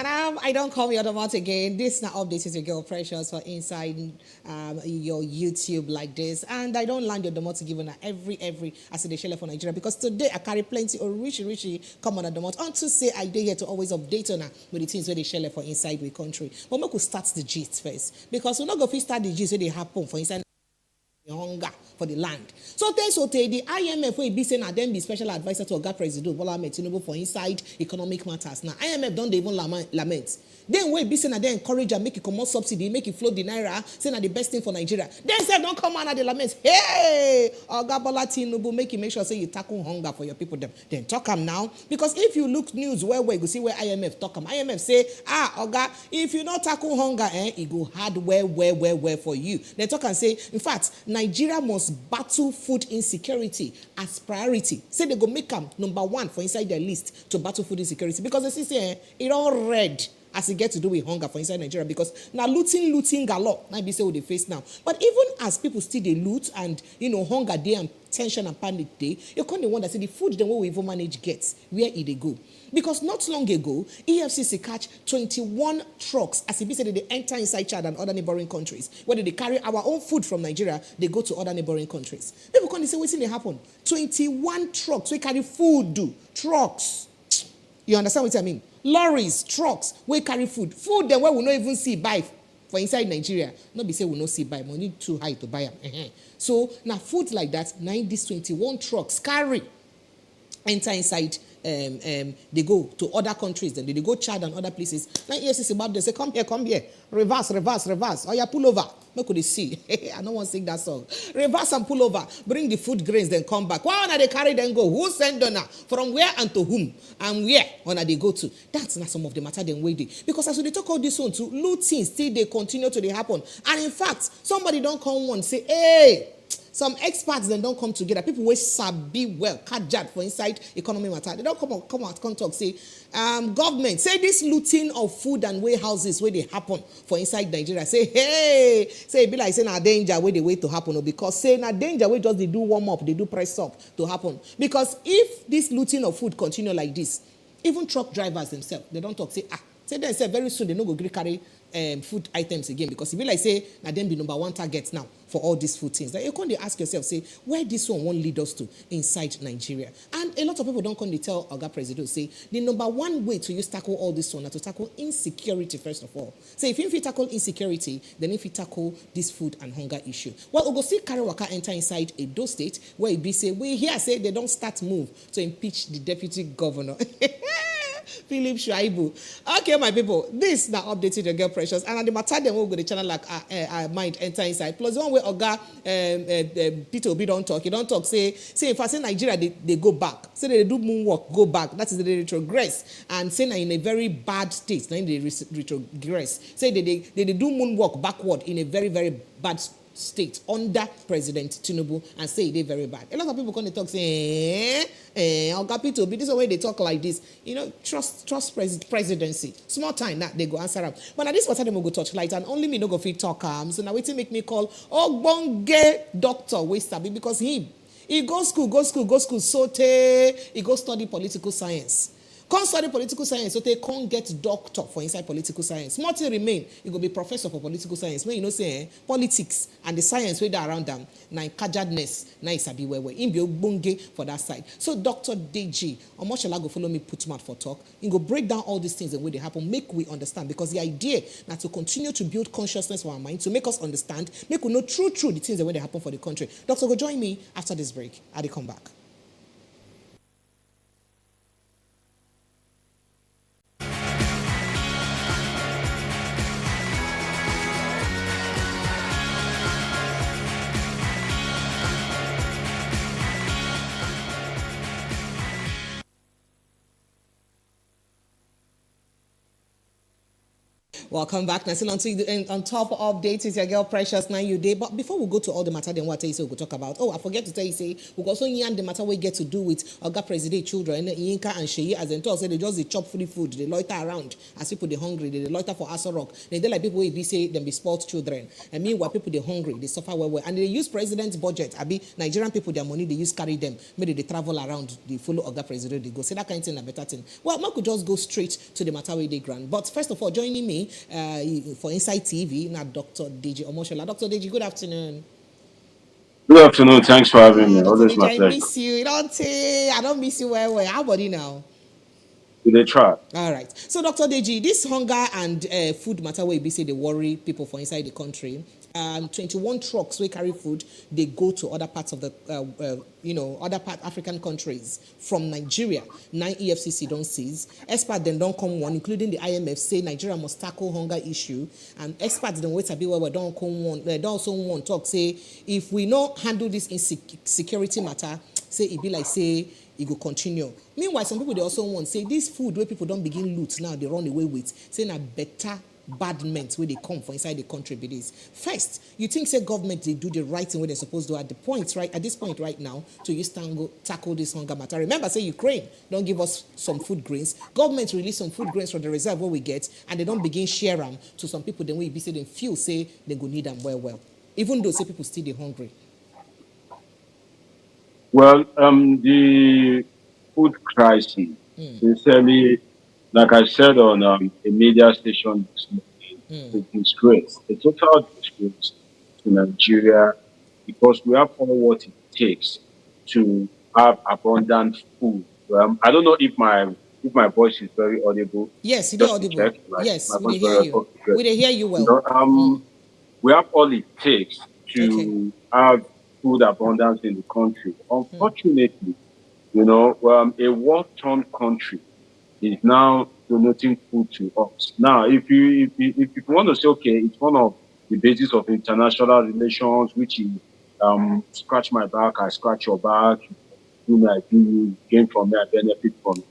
I don't call me Odomot again. This now update is your girl Precious for inside your YouTube like this. And I don't land your Domot to give on every as they share for Nigeria because today I carry plenty of richy come on a Domot. On to say I dare here to always update on with the things where they share for inside the country. But we could start the gist first because we're not going to start the gist where they happen for inside hunger for the land. So the IMF will be saying that them be special advisor to Oga President Bola Ahmed Tinubu for inside economic matters. Now IMF don't even lament. Then we be saying that they encourage and make it come more subsidy, make it float the naira, saying that the best thing for Nigeria. Then say don't come out of the lament. Hey, Oga Bola Tinubu, make sure say you tackle hunger for your people. Then talk them now because if you look news where you see where IMF talk them. IMF say Oga, if you not tackle hunger, it go hard where for you. Then talk and say in fact Nigeria must battle food insecurity as priority. Say they go make them number one for inside their list to battle food insecurity because they see it all red as it gets to do with hunger for inside Nigeria because now looting galore. Now be say what they face now. But even as people still they loot and hunger day and tension and panic day, you can't wonder say the food the way we even manage gets where it they go. Because not long ago, EFCC catch 21 trucks as it be said they enter inside Chad and other neighboring countries. Whether they carry our own food from Nigeria, they go to other neighboring countries. People can't say what's in happen. 21 trucks we carry food, trucks. You understand what I mean? Lorries, trucks, we carry food. Food then where we not even see buy for inside Nigeria. Not be say we not see buy, money too high to buy them. So now food like that, 21 trucks carry enter inside. They go to other countries, then they go Chad and other places. Now EFCC about they say, come here, reverse. Oh yeah, pull over. Make could they see? I don't want to sing that song. Reverse and pull over. Bring the food grains, then come back. Why are they carry then go? Who send them now? From where and to whom? And where are they go to? That's not some of the matter then waiting. Because as we talk all this one to looting, still they continue to happen. And in fact, somebody don't come one say, hey. Some experts then don't come together. People will sabi well, kajad for inside economy matter. They don't come out, come talk, say, government, say this looting of food and warehouses where they happen for inside Nigeria. Say, hey, say, be like, say, na danger where they wait to happen. Because say, na danger where just they do warm up, they do press up to happen. Because if this looting of food continue like this, even truck drivers themselves, they don't talk, say, say they say very soon they no go carry food items again because if you like say now then be number one target now for all these food things. Like you can't ask yourself, say, where this one won't lead us to inside Nigeria. And a lot of people don't come to tell Oga President, say, the number one way to use tackle all this one is to tackle insecurity first of all. So if you tackle insecurity, then if you tackle this food and hunger issue. Well, we'll go see carry waka enter inside Edo State where it be say, we here say they don't start move to impeach the deputy governor. Philip Shuaibu. Okay, my people, this now updated your girl Precious. And on the matter, then we'll go to the channel like mind enter inside. Plus, one way Oga Peter Obi don't talk. He don't talk. Say if I say Nigeria, they go back. Say they do moonwalk, go back. That is they retrogress. And say in a very bad state, then they retrogress. Say they do moonwalk backward in a very, very bad state under President Tinubu and say they very bad. A lot of people come to talk say, Oga Peter Obi, this is the way they talk like this. Trust presidency. Small time that they go answer up. But now this what them go touch light and only me no go fit talk. So now waiting make me call Ogbonge doctor we sabi because he go school, so he go study political science. Can't study political science, so they can't get doctor for inside political science. More to remain, you go be professor for political science. When say politics and the science way there around them, na kajadness, na isabi where in be bunge for that side. So Dr. Deji, how much shall I go follow me put mouth for talk? You go break down all these things and where they happen, make we understand because the idea now to continue to build consciousness for our mind, to make us understand, make we know true the things that way they happen for the country. Doctor, go join me after this break. I'll come back. Welcome back. Now, still on top updates is your girl Precious 9 day. But before we go to all the matter, then what I say we'll talk about. Oh, I forget to tell you, say we also yarn the matter we get to do with Oga President children, Yinka and Seyi, as in talk say they just they chop free food, they loiter around as people they hungry, they loiter for Aso Rock. They like people will be say them be sport children. And meanwhile people they hungry, they suffer well. And they use president's budget. I be Nigerian people their money they use carry them. Maybe they travel around, they follow Oga President, they go. Say that kind of thing a better thing. Well, man could just go straight to the matter where they grant. But first of all, joining me for Inside TV, now Dr. Deji Omoshola. Dr. Deji, good afternoon. Good afternoon. Thanks for having me. Dr. Always Deji, my I pleasure. miss you. I don't miss you well. How about you now? They try. All right. So, Dr. Deji, this hunger and food matter where you say they worry people for inside the country. 21 trucks we carry food, they go to other parts of the, other African countries from Nigeria. 9 EFCC don't seize. Experts then don't come one, including the IMF, say Nigeria must tackle hunger issue. And experts then wait a bit where we don't come one. They don't also want talk say if we not handle this insecurity matter, say it be like say it go continue. Meanwhile, some people they also want say this food where people don't begin loot now they run away with, saying a better bad men where they come for inside the country be this. First, you think say government they do the right thing where they're supposed to at this point right now to use tackle this hunger matter. Remember, say Ukraine don't give us some food grains. Government release some food grains from the reserve where we get, and they don't begin share them to some people. Then we be say they feel say they go need them well. Even though say people still they hungry. Well, the food crisis, sincerely, like I said on a media station this morning, it's a disgrace, a total disgrace to Nigeria, because we have all what it takes to have abundant food. I don't know if my voice is very audible. Yes, it's Just to audible. check, like, Yes, my we voice hear very you. okay. We hear you well. You know, we have all it takes to have food abundance in the country. Unfortunately, a war-torn country is now donating food to us. Now, if you want to say, okay, it's one of the basis of international relations, which is scratch my back, I scratch your back, do me, I do you, gain from me, I benefit from it.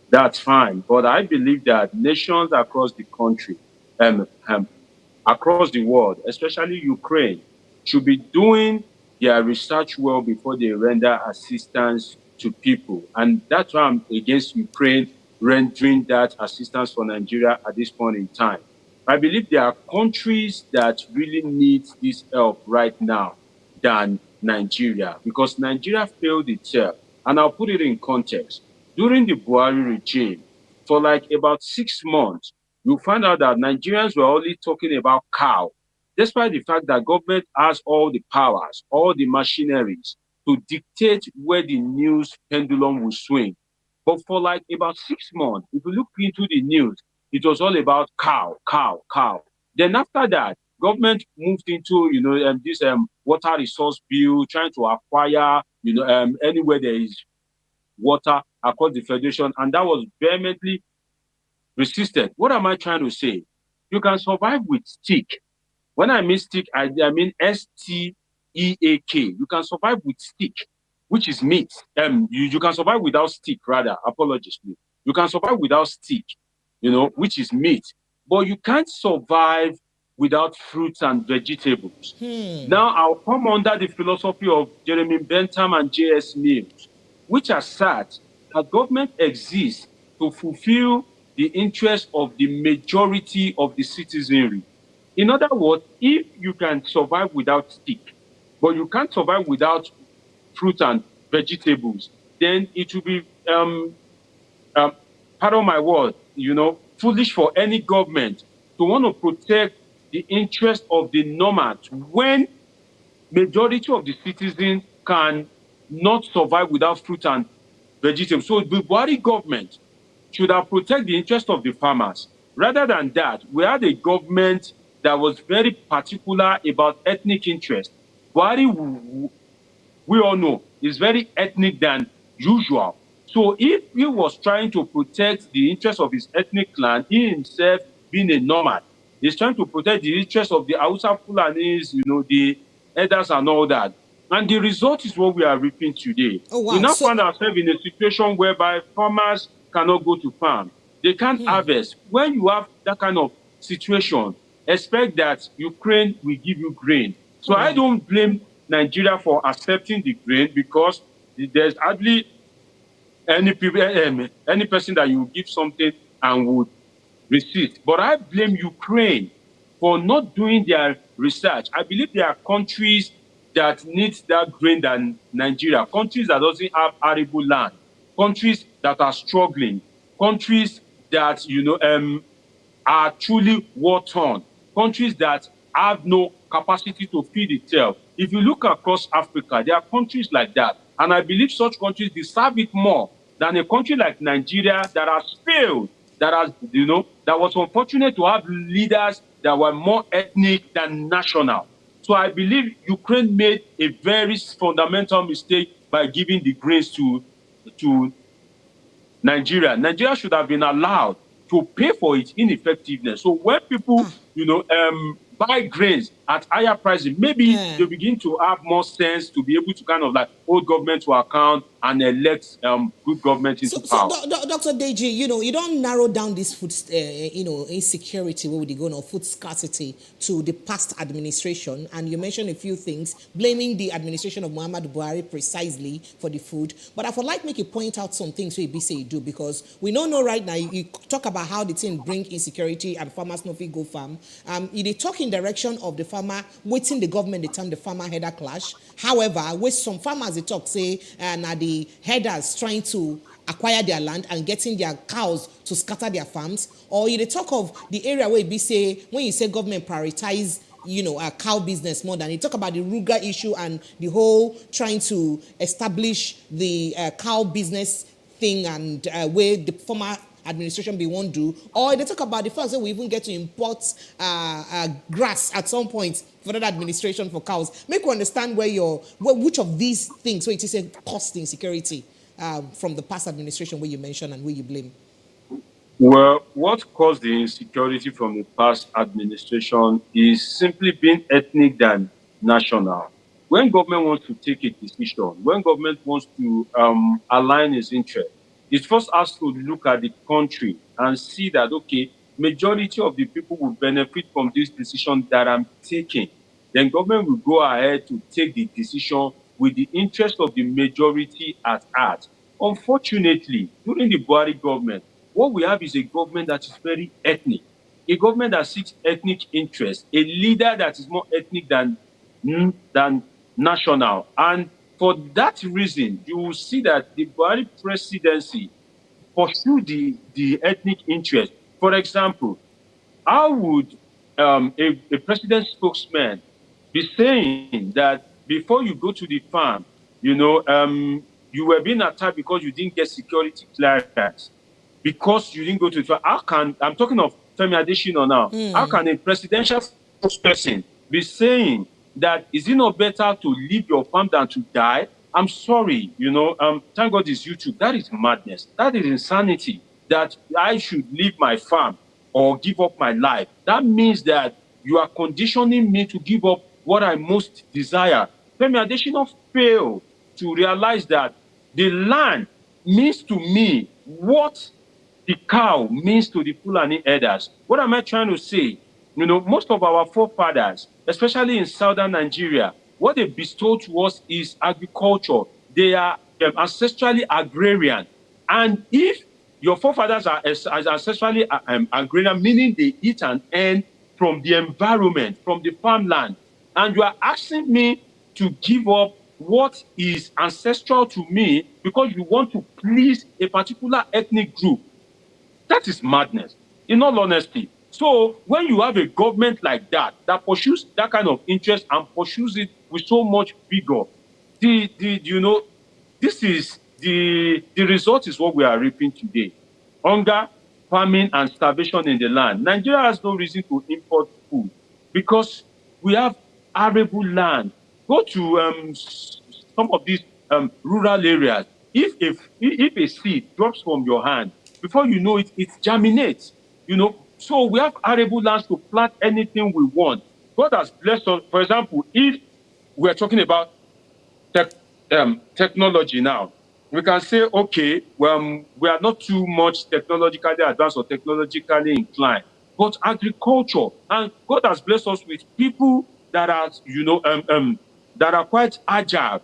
That's fine. But I believe that nations across the country, across the world, especially Ukraine, should be doing their research well before they render assistance to people. And that's why I'm against Ukraine rendering that assistance for Nigeria at this point in time. I believe there are countries that really need this help right now than Nigeria, because Nigeria failed itself. And I'll put it in context. During the Buhari regime, for like about 6 months, you find out that Nigerians were only talking about cow, despite the fact that government has all the powers, all the machineries to dictate where the news pendulum will swing. But for like about 6 months, if you look into the news, it was all about cow, cow, cow. Then after that, government moved into this water resource bill, trying to acquire anywhere there is water across the federation, and that was vehemently resisted. What am I trying to say? You can survive with stick. When I mean stick, I mean STEAK. You can survive with stick, which is meat. You can survive without stick, rather. Apologies, please. You can survive without stick, which is meat. But you can't survive without fruits and vegetables. Now, I'll come under the philosophy of Jeremy Bentham and J.S. Mills, which assert that government exists to fulfill the interest of the majority of the citizenry. In other words, if you can survive without stick, but you can't survive without fruit and vegetables, then it will be, pardon my word, foolish for any government to want to protect the interest of the nomads when majority of the citizens can not survive without fruit and vegetables. So the Buhari government should have protected the interest of the farmers. Rather than that, we had a government that was very particular about ethnic interest. Buhari, we all know, is very ethnic than usual. So if he was trying to protect the interest of his ethnic clan, he himself being a nomad, he's trying to protect the interest of the Hausa Fulanis, the elders and all that. And the result is what we are reaping today. Oh, wow. We now find ourselves in a situation whereby farmers cannot go to farm. They can't harvest. When you have that kind of situation, expect that Ukraine will give you grain. So I Correct. don't blame Nigeria for accepting the grain, because there's hardly any people, any person that you give something and would resist. But I blame Ukraine for not doing their research. I believe there are countries that need that grain than Nigeria, countries that doesn't have arable land, countries that are struggling, countries that are truly war-torn, countries that have no capacity to feed itself. If you look across Africa, there are countries like that. And I believe such countries deserve it more than a country like Nigeria that has failed, that has, that was unfortunate to have leaders that were more ethnic than national. So I believe Ukraine made a very fundamental mistake by giving the grains to Nigeria. Nigeria should have been allowed to pay for its ineffectiveness. So when people, buy grains at higher prices, maybe they begin to have more sense to be able to kind of like hold government to account and elect good government into power. Dr. Deji, you don't narrow down this food, insecurity, what would you go now, food scarcity to the past administration, and you mentioned a few things, blaming the administration of Muhammadu Buhari precisely for the food. But I would like make you point out some things we say you do, because we don't know right now. You talk about how the thing bring insecurity and farmers no fit go farm. They talk in direction of the farmer waiting the government the time the farmer header clash. However, with some farmers they talk say now the headers trying to acquire their land and getting their cows to scatter their farms. Or you talk of the area where be say when you say government prioritize a cow business more than you talk about the Ruga issue and the whole trying to establish the cow business thing and where the former administration be won't do, or they talk about the fact that we even get to import grass at some point for that administration for cows. Make you understand which of these things, so it is a cost insecurity from the past administration where you mentioned and where you blame. Well, what caused the insecurity from the past administration is simply being ethnic than national. When government wants to take a decision, when government wants to align its interest, it first has to look at the country and see that, okay, majority of the people will benefit from this decision that I'm taking. Then government will go ahead to take the decision with the interest of the majority at heart. Unfortunately, during the Buhari government, what we have is a government that is very ethnic, a government that seeks ethnic interest, a leader that is more ethnic than national. And for that reason, you will see that the Buhari presidency pursued the ethnic interest. For example, how would a president spokesman be saying that before you go to the farm, you were being attacked because you didn't get security clearance, because you didn't go to the farm? How can, I'm talking of Femi Adesina now, how can a presidential spokesperson be saying that is it not better to leave your farm than to die? I'm sorry, thank God it's YouTube. That is madness. That is insanity, that I should leave my farm or give up my life. That means that you are conditioning me to give up what I most desire. Femi Adesina failed to realize that the land means to me what the cow means to the Fulani herders. What am I trying to say? Most of our forefathers, especially in southern Nigeria, what they bestow to us is agriculture. They are ancestrally agrarian. And if your forefathers are ancestrally agrarian, meaning they eat and earn from the environment, from the farmland, and you are asking me to give up what is ancestral to me because you want to please a particular ethnic group, that is madness, in all honesty. So when you have a government like that pursues that kind of interest and pursues it with so much vigor, this is the result is what we are reaping today. Hunger, famine, and starvation in the land. Nigeria has no reason to import food because we have arable land. Go to some of these rural areas. If a seed drops from your hand, before you know it, it germinates. So we have arable lands to plant anything we want. God has blessed us. For example, if we're talking about technology now, we can say, okay, well, we are not too much technologically advanced or technologically inclined. but agriculture. And God has blessed us with people that are, that are quite agile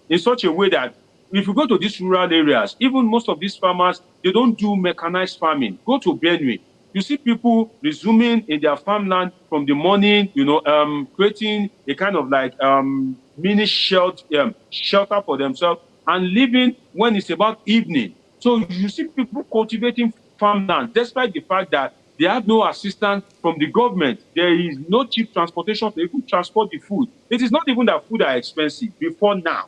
in such a way that if you go to these rural areas, even most of these farmers, they don't do mechanized farming. Go to Benue, you see people resuming in their farmland from the morning, creating a kind of like mini shelter for themselves and living when it's about evening. So you see people cultivating farmland despite the fact that they have no assistance from the government. There is no cheap transportation to even transport the food. It is not even that food are expensive before now,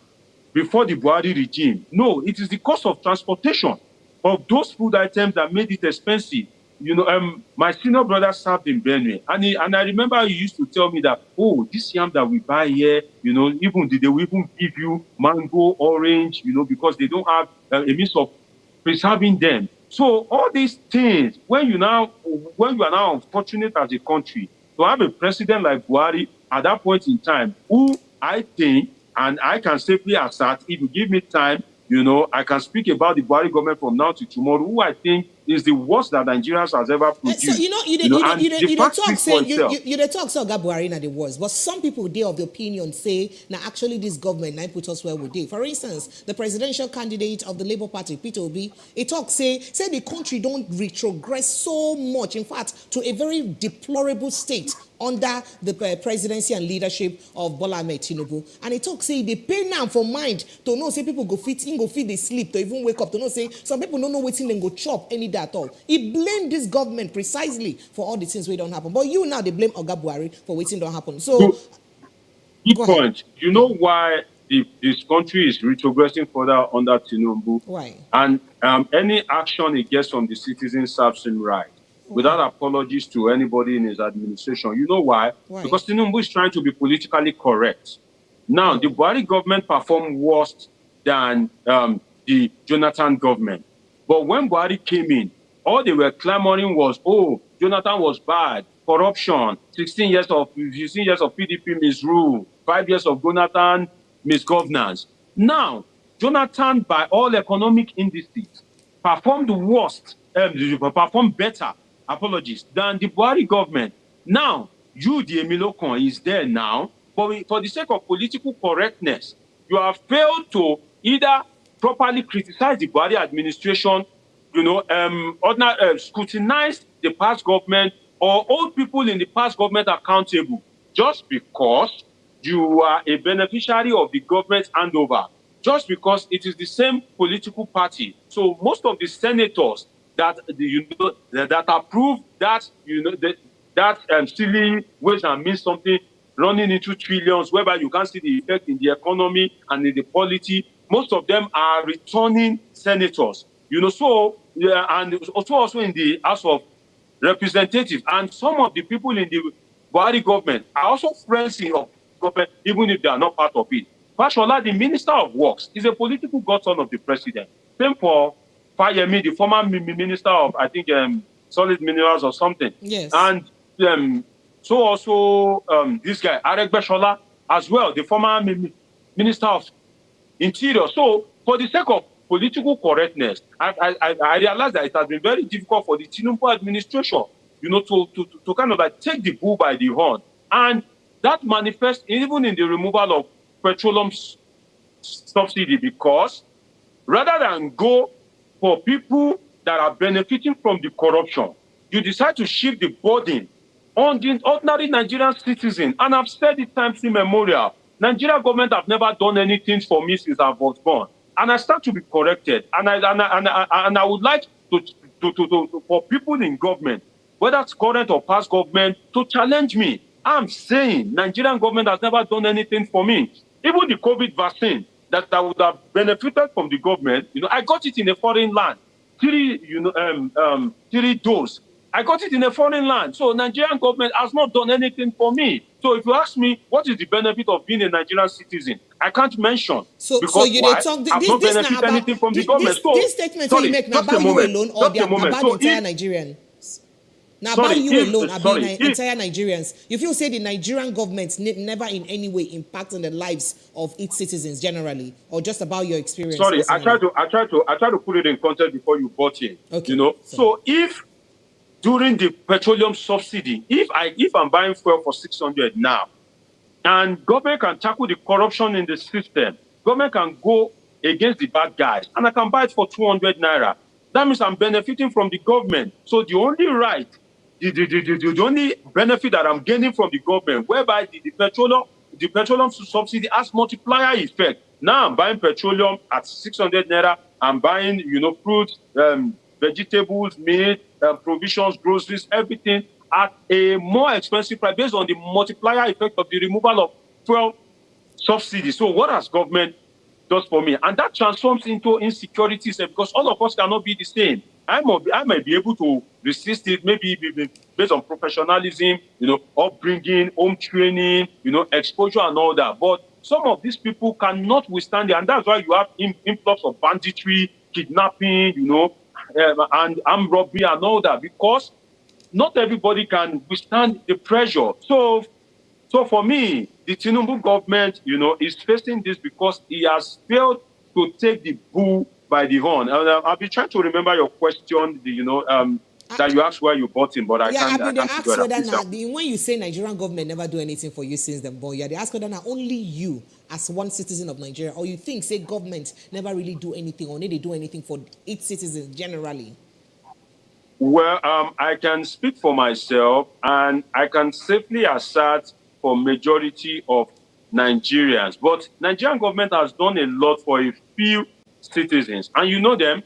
before the Buhari regime. No, it is the cost of transportation of those food items that made it expensive. My senior brother served in Benue, and I remember he used to tell me that, oh, this yam that we buy here, even they will even give you mango, orange, because they don't have a means of preserving them. So all these things, when you are now unfortunate as a country to have a president like Buhari at that point in time, who I think, and I can safely assert, if you give me time, I can speak about the Buhari government from now to tomorrow, who I think is the worst that Nigerians has ever produced. So you talk say you talk so Oga Buhari na the worst, but some people they of the opinion say now actually this government now put us where we did. For instance, the presidential candidate of the Labour Party, Peter Obi, he talk say the country don't retrogress so much, in fact, to a very deplorable state under the presidency and leadership of Bola Ahmed Tinubu. And he talk say they pay now for mind to know say people go fit they sleep to even wake up to know say some people don't know waiting then go chop any day at all. He blamed this government precisely for all the things we don't happen. But you now they blame Oga Buhari for waiting don't happen. So key point. You know why this country is retrogressing further under Tinubu? Why? And any action he gets from the citizens serves him right. Without apologies to anybody in his administration. You know why? Because Tinubu is trying to be politically correct. Now, the Buhari government performed worse than the Jonathan government. But when Buhari came in, all they were clamoring was, oh, Jonathan was bad, corruption, 15 years of PDP misrule, 5 years of Jonathan misgovernance. Now, Jonathan, by all economic indices, performed better, than the Buhari government. Now, the Emilokon is there now, but for the sake of political correctness, you have failed to either properly criticize the Buhari administration, scrutinize the past government, or hold people in the past government accountable just because you are a beneficiary of the government handover, just because it is the same political party. So most of the senators that that approve that silly ways and means something running into trillions, whereby you can see the effect in the economy and in the polity. Most of them are returning senators, and also in the House of Representatives. And some of the people in the Buhari government are also friends of government, even if they are not part of it. Fashola, the Minister of Works, is a political godson of the president. Same for Fayemi, the former Minister of, I think, solid minerals or something. Yes. And so also this guy, Aregbesola, as well, the former Minister of Interior. So for the sake of political correctness, I realize that it has been very difficult for the Tinubu administration, to kind of like take the bull by the horn. And that manifests even in the removal of petroleum subsidy, because rather than go for people that are benefiting from the corruption, you decide to shift the burden on the ordinary Nigerian citizen. And I've said it times immemorial. Nigerian government have never done anything for me since I was born. And I start to be corrected. And I would like to for people in government, whether it's current or past government, to challenge me. I'm saying Nigerian government has never done anything for me. Even the COVID vaccine that I would have benefited from the government, I got it in a foreign land. 3 doses. I got it in a foreign land. So Nigerian government has not done anything for me. So if you ask me, what is the benefit of being a Nigerian citizen? I can't mention. So you why? talk I've not benefited anything from the government. This statement you make now about you alone, or about the entire Nigerian? Now about you alone, about entire Nigerians. You feel say the Nigerian government never in any way impact on the lives of its citizens generally, or just about your experience? I try to put it in context before you bought in. Okay. So if during the petroleum subsidy, if I'm buying fuel for 600 now, and government can tackle the corruption in the system, government can go against the bad guys, and I can buy it for 200 naira. That means I'm benefiting from the government. So the only right, the only benefit that I'm gaining from the government, whereby the petroleum subsidy has multiplier effect. Now I'm buying petroleum at 600 naira. I'm buying, fruits, vegetables, meat, provisions, groceries, everything at a more expensive price based on the multiplier effect of the removal of fuel subsidy. So what has government does for me? And that transforms into insecurity because all of us cannot be the same. I might be able to resist it, maybe based on professionalism, upbringing, home training, exposure and all that. But some of these people cannot withstand it. And that's why you have influx of banditry, kidnapping, and armed robbery and all that, because not everybody can withstand the pressure. So for me, the Tinubu government, is facing this because he has failed to take the bull by the horn. And I'll be trying to remember your question, that you asked where you bought him, but I can't figure it out. When you say Nigerian government never do anything for you since them born, they ask whether now only you as one citizen of Nigeria, or you think say government never really do anything, or they do anything for its citizens generally. Well, I can speak for myself, and I can safely assert for majority of Nigerians. But Nigerian government has done a lot for a few citizens, and you know them,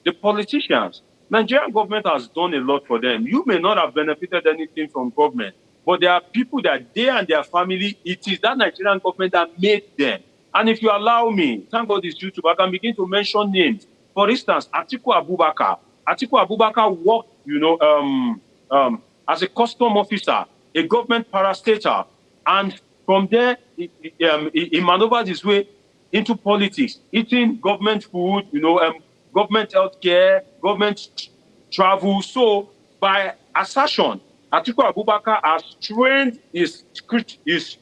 the politicians. Nigerian government has done a lot for them. You may not have benefited anything from government, but there are people that they and their family, it is that Nigerian government that made them. And if you allow me, thank God it's YouTube, I can begin to mention names. For instance, Atiku Abubakar. Atiku Abubakar worked, as a custom officer, a government parastatal, and from there, he maneuvered his way into politics, eating government food, government healthcare, government travel. So, by assertion, Atiku Abubakar has trained his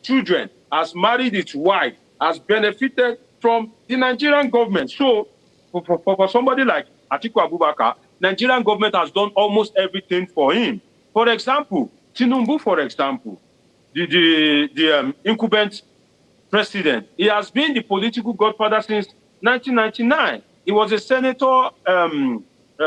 children, has married his wife, has benefited from the Nigerian government. So, for somebody like Atiku Abubakar, Nigerian government has done almost everything for him. For example, Tinubu, the incumbent president, he has been the political godfather since 1999. He was a senator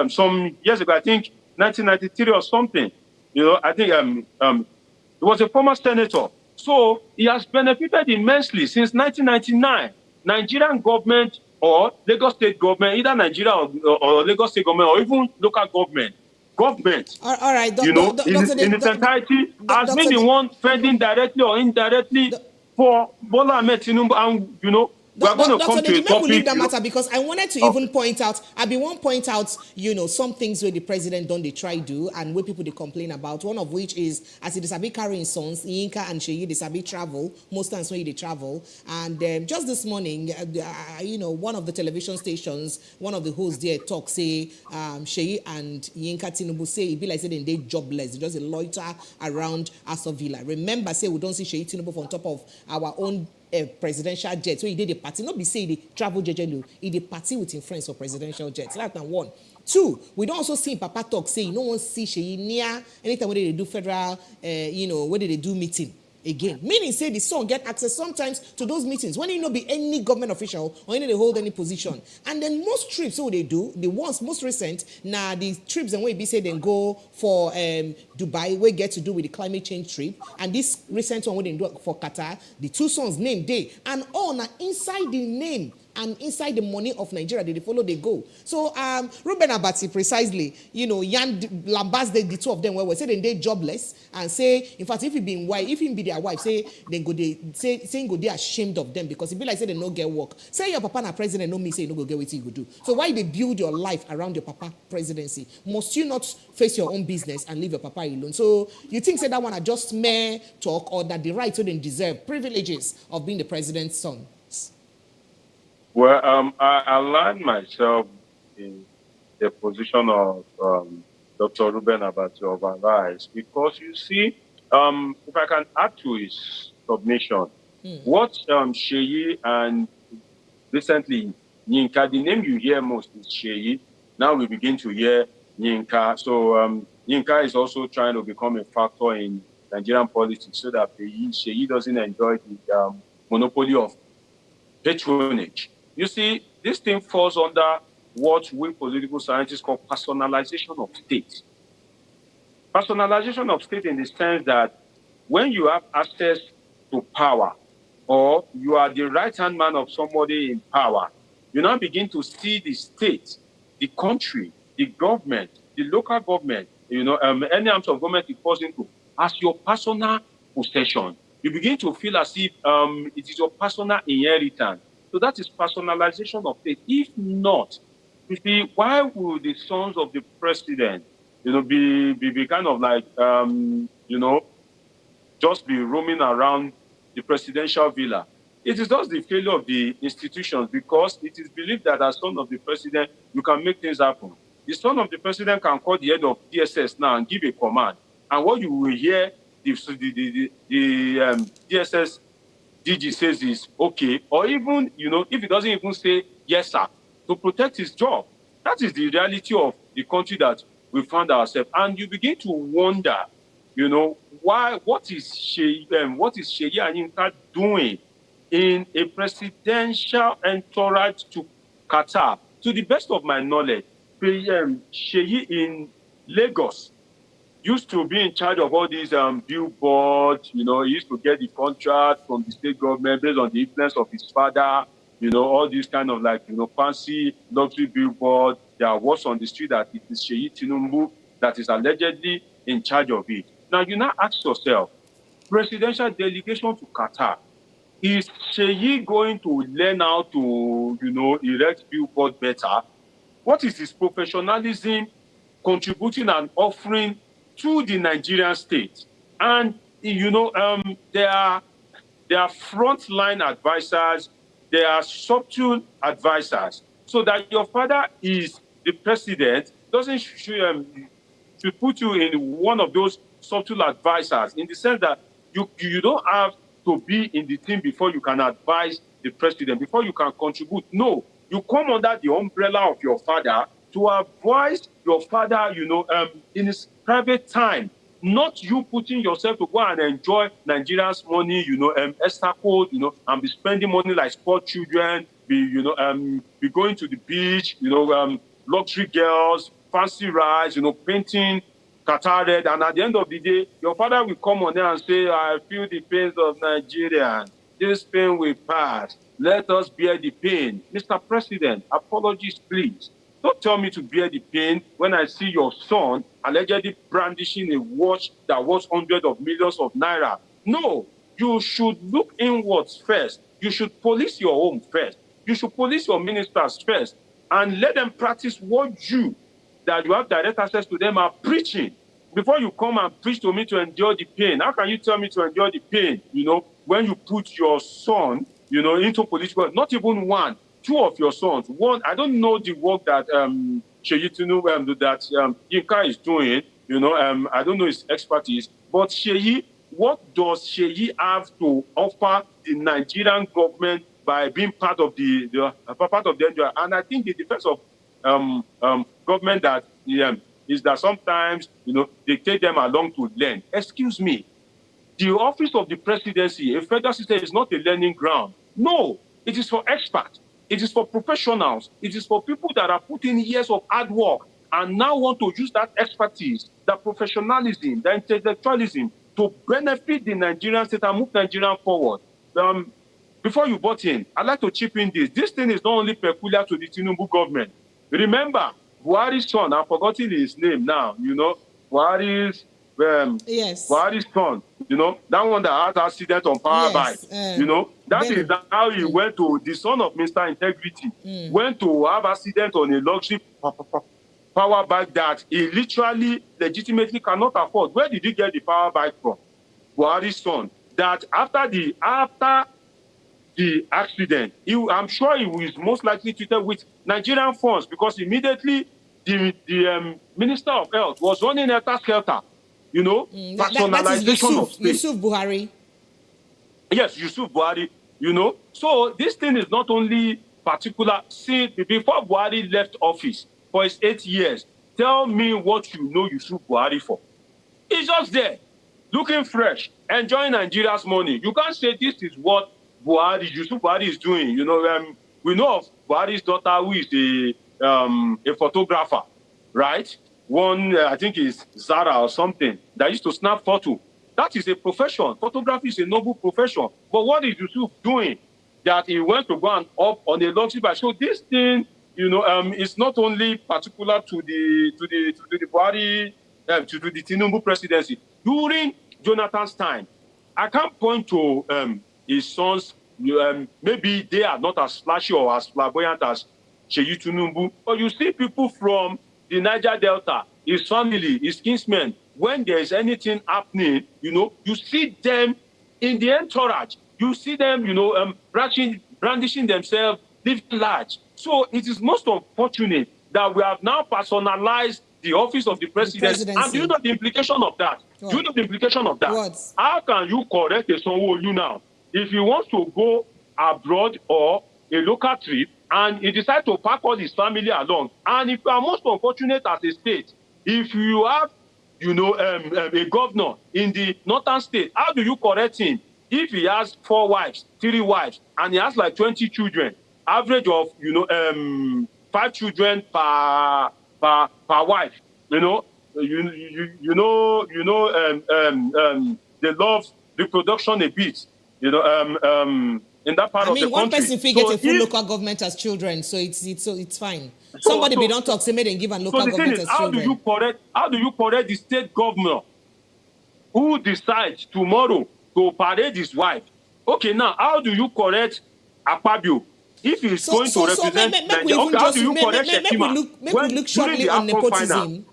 some years ago, I think 1993 or something. I think he was a former senator. So he has benefited immensely since 1999. Nigerian government or Lagos State government, either Nigeria or Lagos State government, or even local government, all right, in its entirety, has been the one fending directly or indirectly for Bola Ahmed Tinubu, and we're going to come to a topic. Leave that matter, because I wanted to even point out, some things where the president don't they try do, and where people they complain about. One of which is, as it is a bit carrying sons, Yinka and Seyi, they sabi travel, most times when they travel. And just this morning, one of the television stations, one of the hosts there talk, say, Seyi and Yinka Tinubu say, it be like saying they jobless, just a loiter around Aso Villa. Remember, say we don't see Seyi Tinubu on top of our own presidential jet. So he did a party, not be say he travel jejelu, he did party with his friends for presidential jets. That's not one. Two, we don't also see Papa talk, say, no one see Seyi near anytime when they do federal, when they do meeting again. Meaning, say, the son get access sometimes to those meetings when he not be any government official or any they hold any position. And then most trips, so they do, the ones most recent, now the trips and where be say then go for Dubai, we get to do with the climate change trip. And this recent one, we didn't do for Qatar, the two sons named day, and all now inside the name and inside the money of Nigeria, they follow, they go. So, Ruben Abati, precisely, Yan Lambas, the two of them, where we say they jobless, and say, in fact, if he be their wife, say, then go they ashamed of them, because it be like, say, they no get work. Say your papa na president, no me say, no go get what you go do. So why they build your life around your papa presidency? Must you not face your own business and leave your papa alone? So, you think, say, that one are just mere talk, or that the right to then deserve privileges of being the president's son? Well, I aligned myself in the position of Dr. Ruben Abati of Invalids, because you see, if I can add to his submission, what Seyi and recently Yinka, the name you hear most is Seyi. Now we begin to hear Yinka. So Yinka is also trying to become a factor in Nigerian politics so that Seyi doesn't enjoy the monopoly of patronage. You see, this thing falls under what we political scientists call personalization of state. Personalization of state in the sense that when you have access to power or you are the right-hand man of somebody in power, you now begin to see the state, the country, the government, the local government, any arms of government it falls into as your personal possession. You begin to feel as if it is your personal inheritance. So that is personalization of state. If not, you see, why would the sons of the president, be kind of like, just be roaming around the presidential villa? It is just the failure of the institutions because it is believed that as son of the president, you can make things happen. The son of the president can call the head of DSS now and give a command. And what you will hear the DSS DG says is okay, or even, if he doesn't even say yes, sir, to protect his job. That is the reality of the country that we found ourselves. And you begin to wonder, what is Seyi and Yinka doing in a presidential entourage to Qatar? To the best of my knowledge, Seyi in Lagos used to be in charge of all these billboards. He used to get the contract from the state government based on the influence of his father. All these kind of fancy luxury billboard. There are words on the street that it is Seyi Tinubu that is allegedly in charge of it. Now, you now ask yourself, presidential delegation to Qatar, is Seyi going to learn how to, erect billboard better? What is his professionalism contributing and offering to the Nigerian state? And, there are frontline advisors, there are subtle advisors. So that your father is the president doesn't should put you in one of those subtle advisors, in the sense that you don't have to be in the team before you can advise the president, before you can contribute. No, you come under the umbrella of your father to advise your father, in his private time, not you putting yourself to go and enjoy Nigerians' money, extra code, and be spending money like sport children, be going to the beach, luxury girls, fancy rides, painting Qatar red. And at the end of the day, your father will come on there and say, I feel the pains of Nigerians. This pain will pass. Let us bear the pain. Mr. President, apologies, please. Don't tell me to bear the pain when I see your son allegedly brandishing a watch that was hundreds of millions of naira. No, you should look inwards first. You should police your home first. You should police your ministers first and let them practice what you, that you have direct access to them, are preaching. Before you come and preach to me to endure the pain, how can you tell me to endure the pain, when you put your son, into political, not even one, two of your sons. One, I don't know the work that Seyi Tinubu, that Yinka is doing. I don't know his expertise. But Seyi, what does Seyi have to offer the Nigerian government by being part of the NGO? And I think the defense of government that is that sometimes they take them along to learn. Excuse me, the office of the presidency, a federal system, is not a learning ground. No, it is for experts. It is for professionals. It is for people that are putting years of hard work and now want to use that expertise, that professionalism, that intellectualism to benefit the Nigerian state and move Nigeria forward. Before you butt in, I'd like to chip in this. This thing is not only peculiar to the Tinubu government. Remember, Buhari's son, I've forgotten his name now, Buhari's yes. Buhari's son, that one that had accident on power bike, that is how he went to, the son of Mr. Integrity, went to have accident on a luxury power bike that he literally, legitimately cannot afford. Where did he get the power bike from? Buhari's son. That after the accident, I'm sure he was most likely treated with Nigerian funds, because immediately the Minister of Health was running helter-skelter. Personalization of state. Yusuf Buhari. Yes, Yusuf Buhari, So this thing is not only particular. See, before Buhari left office for his 8 years, Tell me what you know you shoot Buhari for. He's just there, looking fresh, enjoying Nigeria's money. You can't say this is what Yusuf Buhari is doing. You know, we know of Buhari's daughter who is a photographer, right? One, I think is Zara or something, that used to snap photo. That is a profession. Photography is a noble profession. But what is Yusuf doing? That he went to go and up on a luxury bike. So this thing, you know, is not only particular to the Buhari, to the Tinubu presidency. During Jonathan's time, I can't point to his sons. Maybe they are not as flashy or as flamboyant as Seyi Tinubu, but you see people from the Niger Delta, his family, his kinsmen. When there is anything happening, you know, you see them in the entourage. You see them, you know, brandishing themselves, living large. So it is most unfortunate that we have now personalized the office of the president. And do you know the implication of that? What? Do you know the implication of that? What? How can you correct a Sanwo-Olu now? If he wants to go abroad or a local trip and he decides to pack all his family along, and if you are most unfortunate as a state, if you have, you know, a governor in the northern state, how do you correct him? If he has 4 wives, 3 wives, and he has like 20 children, average of, you know, 5 children per wife, you know, they love reproduction a bit, you know, in that part of the country. One person figures a full local government as children, so it's fine. Somebody be don't talk, say made and give and local government as children. How do you correct the state governor who decides tomorrow to parade his wife? Okay, now how do you correct Akpabio if he's going to represent Nigeria? Okay, how do you correct Shekima? Make we look shortly on nepotism.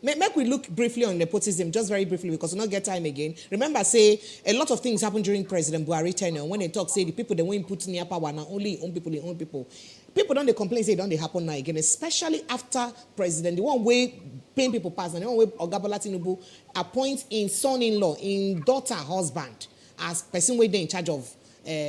Make we look briefly on nepotism, just very briefly, because we not get time again. Remember, say, a lot of things happened during President Buhari tenure. When they talk, say, the people, they won't put near power, now only own people, own people. People don't they complain, say, don't they happen now again, especially after President, the one way paying people pass, and the one way Ogabola Tinubu appoints in son-in-law, in daughter husband, as person where they in charge of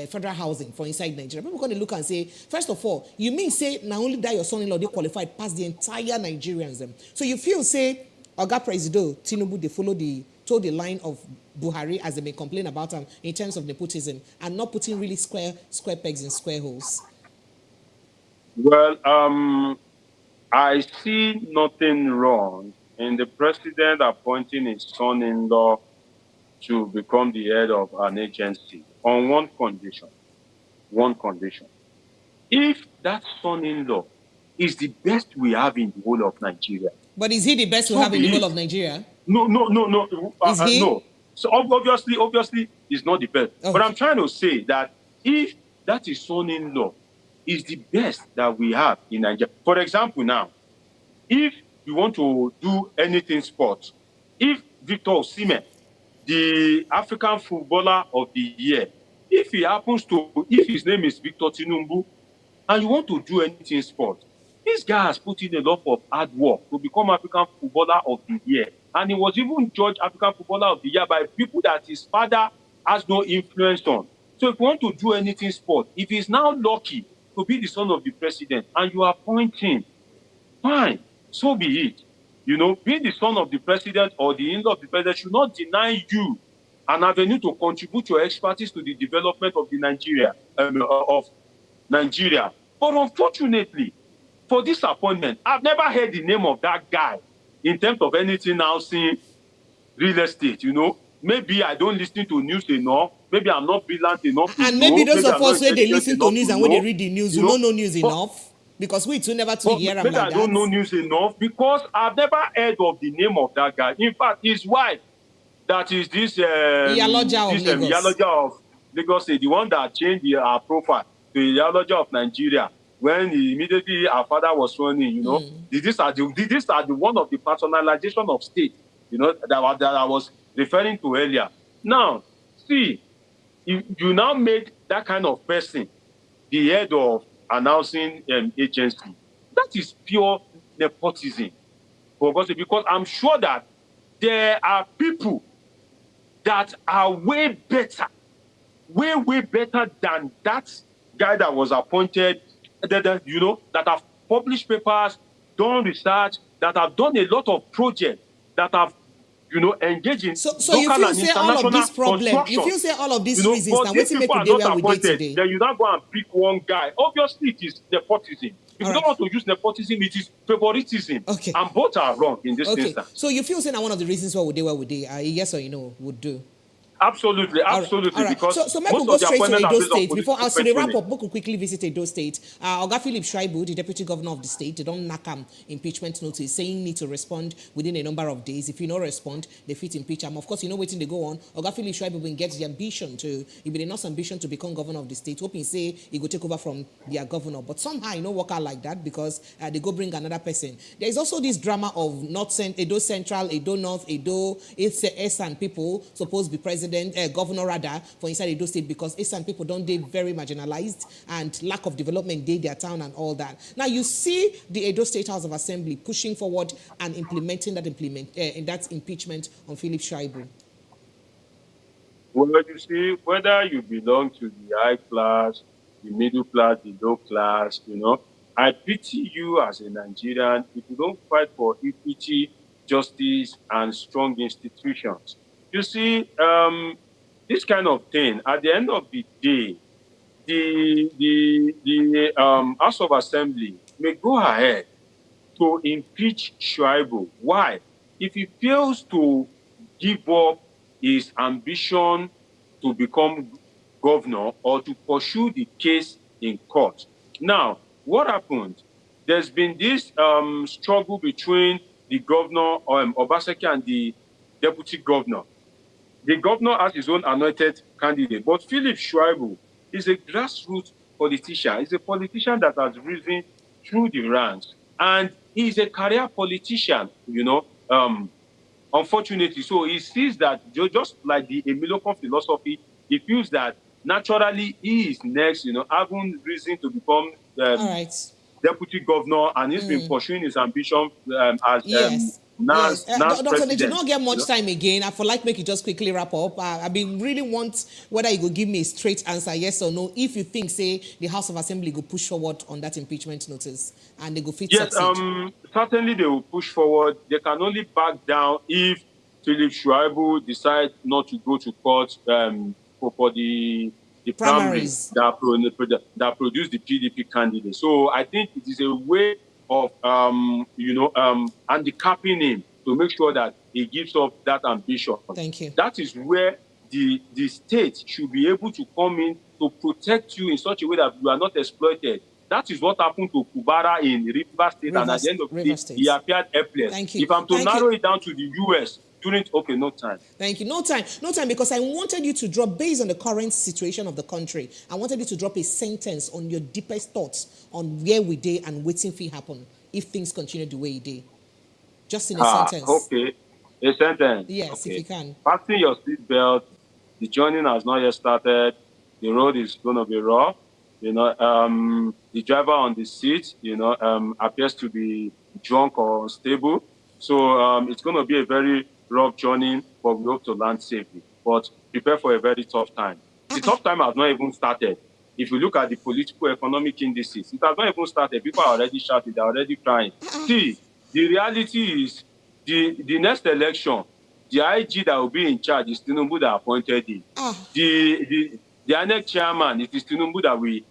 federal housing for inside Nigeria. People going to look and say, first of all, you mean say now only that your son-in-law they qualified past the entire Nigerians them. So you feel say Oga Presido Tinubu they told the line of Buhari as they may complain about him in terms of nepotism and not putting really square pegs in square holes. Well, I see nothing wrong in the president appointing his son-in-law to become the head of an agency on one condition. If that son-in-law is the best we have in the whole of Nigeria. But is he the best we have in the whole of Nigeria? No. Is he? No. So obviously, he's not the best. Oh. But I'm trying to say that if that is son-in-law is the best that we have in Nigeria. For example, now, if you want to do anything sports, if Victor Osimhen, the African footballer of the year, if his name is Victor Tinubu, and you want to do anything sport, this guy has put in a lot of hard work to become African footballer of the year. And he was even judged African footballer of the year by people that his father has no influence on. So if you want to do anything sport, if he's now lucky to be the son of the president and you appoint him, fine, so be it. You know, being the son of the president or the in-law of the president should not deny you an avenue to contribute your expertise to the development of Nigeria. But unfortunately, for this appointment, I've never heard the name of that guy in terms of anything housing, real estate, you know. Maybe I don't listen to news enough. Maybe I'm not brilliant enough to and maybe those of us where they listen to news and when they read the news, you don't know news enough. Because we too never to hear about that. I don't know news enough because I've never heard of the name of that guy. In fact, his wife, that is this Iyaloja of Lagos, the one that changed her profile to Iyaloja of Nigeria when immediately her father was sworn in, you know. These are the one of the personalization of state, you know, that I was referring to earlier. Now, see, you now made that kind of person the head of announcing agency. That is pure nepotism. Because I'm sure that there are people that are way better than that guy that was appointed, that have published papers, done research, that have done a lot of projects that have, engaged in So you local feel and say all of international this problem, you construction. feel say all of these But reasons now these waiting make people we are dey not where we dey appointed. today. Then you now go and pick one guy. Obviously, it is nepotism. If All you don't right. want to use nepotism, it is favoritism. Okay. And both are wrong in this instance. So you feel say now one of the reasons why we dey where we dey, yes or no would do. Absolutely, absolutely. All right. Because So make we most go of the straight to appointments are Edo based on State. Before political as we wrap patronage. up, we could quickly visit Edo State. Oga Philip Shaibu, the deputy governor of the state, they don't knock him impeachment notice, saying need to respond within a number of days. If you don't respond, they fit impeach him. Of course, you know waiting they go on. Oga Philip Shaibu will get the ambition to, he be enough ambition to become governor of the state, hoping say he go take over from their governor. But somehow you know work out like that because they go bring another person. There is also this drama of Edo Central, Edo North, Edo Esan people supposed to be president, governor rather, for inside Edo State because Esan people don't they very marginalized and lack of development they their town and all that. Now you see the Edo State House of Assembly pushing forward and implementing that that impeachment on Philip Shaibu. Well, you see, whether you belong to the high class, the middle class, the low class, I pity you as a Nigerian if you don't fight for equity, justice, and strong institutions. You see, this kind of thing, at the end of the day, the House of Assembly may go ahead to impeach Shaibu. Why? If he fails to give up his ambition to become governor or to pursue the case in court. Now, what happened? There's been this struggle between the governor, Obaseki, and the deputy governor. The governor has his own anointed candidate, but Philip Shaibu is a grassroots politician. He's a politician that has risen through the ranks, and he's a career politician, unfortunately. So he sees that just like the Emiloko philosophy, he feels that naturally he is next, having risen to become All right. deputy governor, and he's been pursuing his ambition as Yes. NAS Doctor, president. they do not get much time again. I feel like make it just quickly wrap up. I been really want whether you go give me a straight answer, yes or no, if you think, say, the House of Assembly go push forward on that impeachment notice and they go fit Yes, succeed. certainly they will push forward. They can only back down if Philip Shaibu decides not to go to court for the primaries that produce the PDP candidate. So I think it is a way of handicapping him to make sure that he gives up that ambition. Thank you. That is where the state should be able to come in to protect you in such a way that you are not exploited. That is what happened to Kubara in Rivers State, and at the end of the day, he appeared helpless. Thank you. If I'm to narrow it down to the US, no time. Thank you. No time, because I wanted you to drop, based on the current situation of the country, I wanted you to drop a sentence on your deepest thoughts on where we dey and waiting for happen if things continue the way it did. Just in a sentence. Okay. A sentence. Yes, okay. If you can. Fasten your seatbelt. The journey has not yet started. The road is going to be rough. The driver on the seat, appears to be drunk or unstable. So it's going to be a very rough journey, but we hope to land safely. But prepare for a very tough time. The tough time has not even started. If you look at the political economic indices, it has not even started. People are already shouting, they're already crying. See, the reality is the next election, the IG that will be in charge is Tinubu that appointed him. The INEC chairman, it is Tinubu that we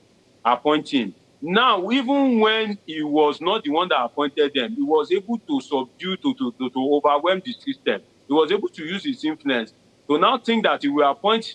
appoint him. Now, even when he was not the one that appointed them, he was able to subdue, to overwhelm the system. He was able to use his influence. So now think that he will appoint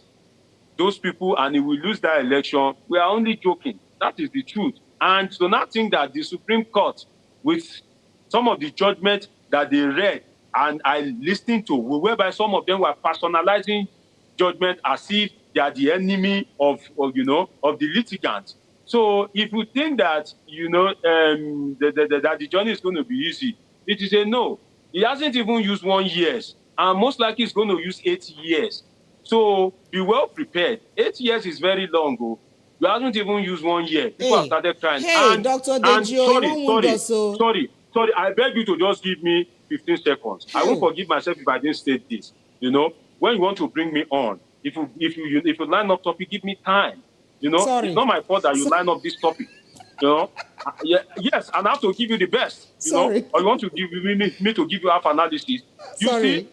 those people and he will lose that election. We are only joking. That is the truth. And so now think that the Supreme Court, with some of the judgments that they read and I listened to, whereby some of them were personalizing judgment as if they are the enemy of the litigant. So if you think that that the journey is going to be easy, it is a no. He hasn't even used 1 year, and most likely he's going to use 8 years. So be well prepared. 8 years is very long. You haven't even used 1 year. People have started crying. Dr. Dejo, sorry. I beg you to just give me 15 seconds. I won't forgive myself if I didn't state this. When you want to bring me on, if you line up topic, give me time. Sorry. It's not my fault that you line up this topic. Yeah, yes, and I have to give you the best, Sorry. or you want to give me to give you half analysis. You see, Sorry.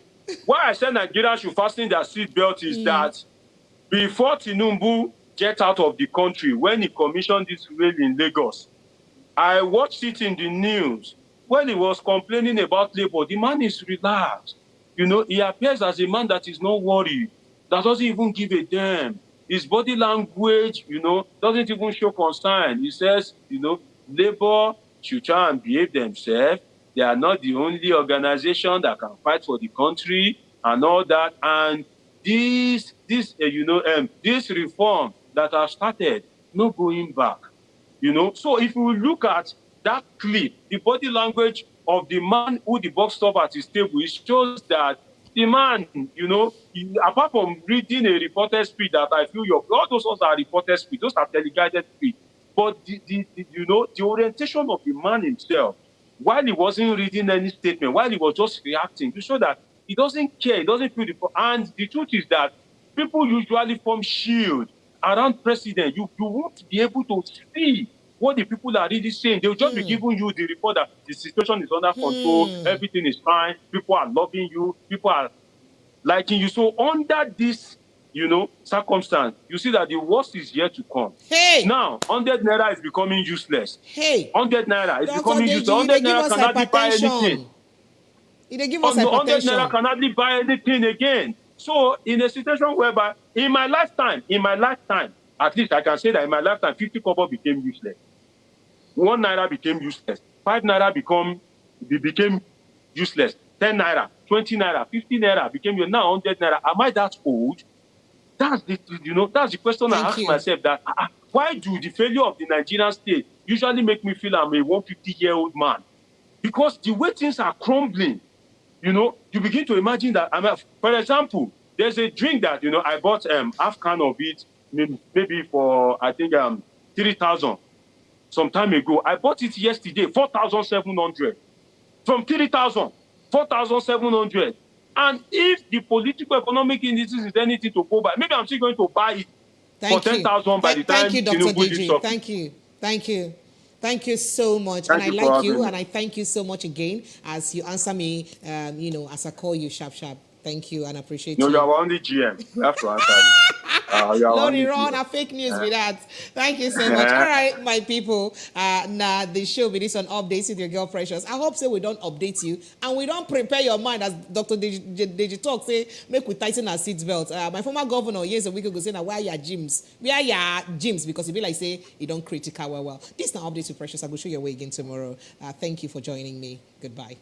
why I said Nigerians should fasten their seatbelt is that before Tinubu get out of the country, when he commissioned this rail in Lagos, I watched it in the news when he was complaining about labor. The man is relaxed. He appears as a man that is not worried, that doesn't even give a damn. His body language, doesn't even show concern. He says, labor should try and behave themselves. They are not the only organization that can fight for the country and all that. And this reform that have started, no going back. So if we look at that clip, the body language of the man who the boxed up at his table, it shows that the man, apart from reading a reported speech that I feel all those ones are reported speech, those are teleguided speech. But the orientation of the man himself, while he wasn't reading any statement, while he was just reacting, to show that he doesn't care, he doesn't feel and the truth is that people usually form shield around president. You won't be able to see what the people are really saying. They'll just be giving you the report that the situation is under control, everything is fine, people are loving you, people are liking you. So under this, circumstance, you see that the worst is yet to come. Hey! Now, 100 naira is becoming useless. Hey! 100 naira is Dr. becoming Deji, useless. 100 naira can hardly buy anything. They give us 100 naira hypertension. can hardly buy anything again. So in a situation whereby, in my lifetime, at least I can say that in my lifetime, 50 kobo became useless. 1 naira became useless. 5 naira became useless. 10 naira, 20 naira, 50 naira became now 100 naira. Am I that old? That's the question I ask myself. That why do the failure of the Nigerian state usually make me feel I'm a 150-year-old man? Because the way things are crumbling, you begin to imagine that. For example, there's a drink that I bought half can of it maybe for I think 3,000 some time ago. I bought it yesterday 4,700 from 3,000, 4,700. And if the political economic indices is anything to go by, maybe I'm still going to buy it for 10,000 by the time Tinubu did something. Thank you. Thank you so much. Thank and you I like you, me. and I thank you so much again as you answer me, as I call you sharp. Thank you and appreciate you. No, you are only GM. You have to answer me. Lori Ron, a fake news with that. Thank you so much. All right, my people. Now the show with this on updates with your girl Precious. I hope so we don't update you and we don't prepare your mind as Dr. Deji talk say make we tighten our seatbelt. My former governor years a week ago saying where are your gyms? Where are your gyms? Because he be like say he don't critical well. This now updates with Precious. I will show you way again tomorrow. Thank you for joining me. Goodbye.